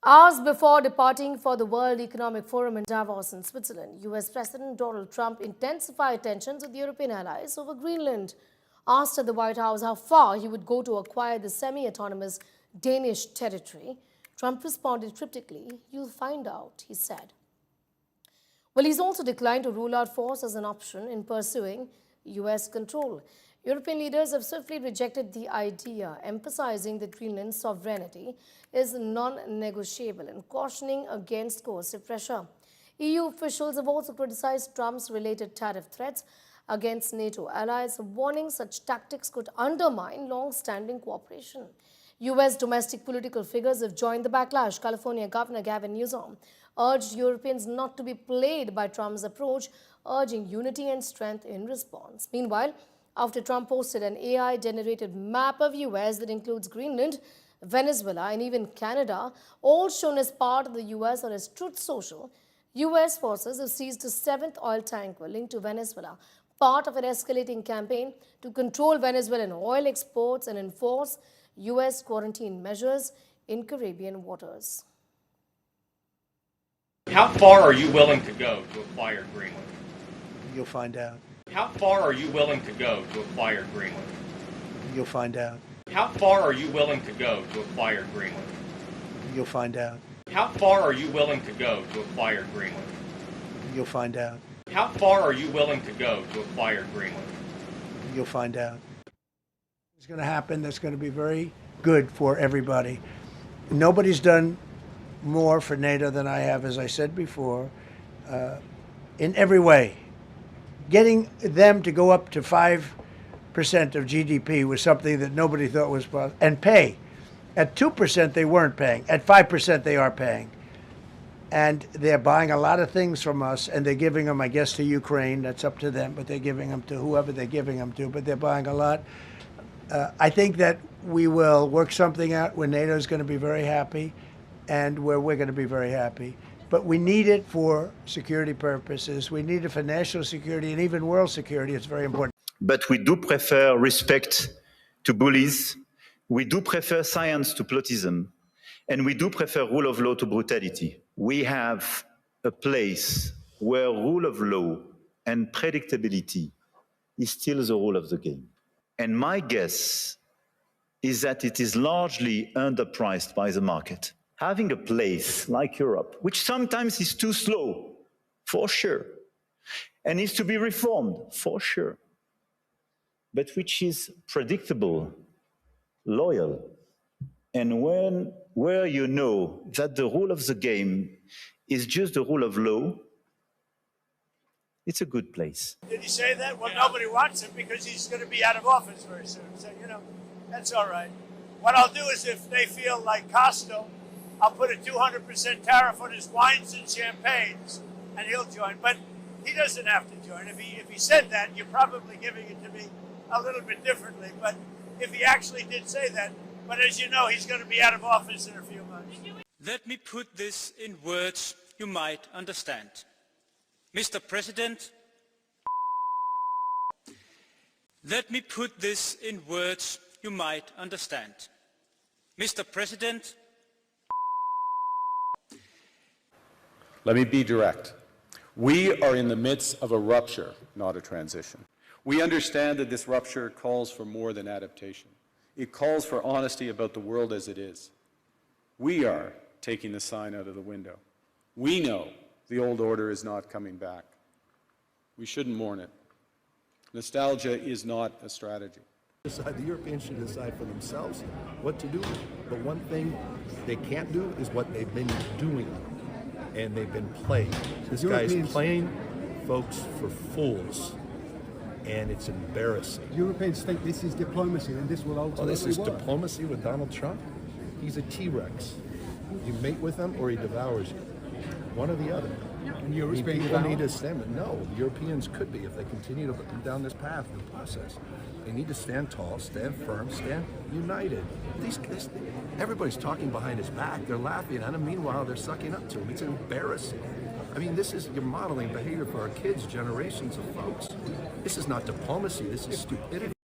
Hours before departing for the World Economic Forum in Davos in Switzerland, U.S. President Donald Trump intensified tensions with European allies over Greenland. Asked at the White House how far he would go to acquire the semi-autonomous Danish territory, Trump responded cryptically, "You'll find out," he said. Well, he's also declined to rule out force as an option in pursuing U.S. control. European leaders have swiftly rejected the idea, emphasizing that Greenland's sovereignty is non-negotiable and cautioning against coercive pressure. EU officials have also criticized Trump's related tariff threats against NATO allies, warning such tactics could undermine long-standing cooperation. U.S. domestic political figures have joined the backlash. California Governor Gavin Newsom urged Europeans not to be played by Trump's approach, urging unity and strength in response. Meanwhile, after Trump posted an AI-generated map of U.S. that includes Greenland, Venezuela, and even Canada, all shown as part of the U.S. or as Truth Social, U.S. forces have seized a 7th oil tanker linked to Venezuela, part of an escalating campaign to control Venezuelan oil exports and enforce U.S. quarantine measures in Caribbean waters. How far are you willing to go to acquire Greenland? You'll find out. How far are you willing to go to acquire Greenland? You'll find out. How far are you willing to go to acquire Greenland? You'll find out. How far are you willing to go to acquire Greenland? You'll find out. How far are you willing to go to acquire Greenland? You'll find out. It's going to happen. That's going to be very good for everybody. Nobody's done more for NATO than I have, as I said before, in every way. Getting them to go up to 5% of GDP was something that nobody thought was possible, and pay. At 2% they weren't paying. At 5% they are paying. And they're buying a lot of things from us, and they're giving them, I guess, to Ukraine. That's up to them, but they're giving them to whoever they're giving them to, but they're buying a lot. I think that we will work something out where NATO is going to be very happy and where we're going to be very happy. But we need it for security purposes. We need it for national security and even world security. It's very important. But we do prefer respect to bullies. We do prefer science to plotism. And we do prefer rule of law to brutality. We have a place where rule of law and predictability is still the rule of the game. And my guess is that it is largely underpriced by the market. Having a place like Europe, which sometimes is too slow, for sure, and needs to be reformed, for sure, but which is predictable, loyal, and where you know that the rule of the game is just the rule of law, it's a good place. Did he say that? Well, nobody wants him because he's going to be out of office very soon. So, that's all right. What I'll do is if they feel like Costo, I'll put a 200% tariff on his wines and champagnes, and he'll join. But he doesn't have to join. If he said that, you're probably giving it to me a little bit differently. But if he actually did say that, but as you know, he's going to be out of office in a few months. Let me put this in words you might understand. Mr. President, let me put this in words you might understand. Mr. President, let me be direct. We are in the midst of a rupture, not a transition. We understand that this rupture calls for more than adaptation. It calls for honesty about the world as it is. We are taking the sign out of the window. We know the old order is not coming back. We shouldn't mourn it. Nostalgia is not a strategy. The Europeans should decide for themselves what to do. But one thing they can't do is what they've been doing. And they've been playing. This guy's playing folks for fools. And it's embarrassing. Europeans think this is diplomacy and this will ultimately this is work. diplomacy with Donald Trump? He's a T-Rex. You mate with him or he devours you. One or the other. And Europe's being people devoured? need to stand. No, the Europeans could be if they continue to put down this path and process. They need to stand tall, stand firm, stand united. Everybody's talking behind his back. They're laughing at him. Meanwhile, they're sucking up to him. It's embarrassing. I mean, you're modeling behavior for our kids, generations of folks. This is not diplomacy. This is stupidity.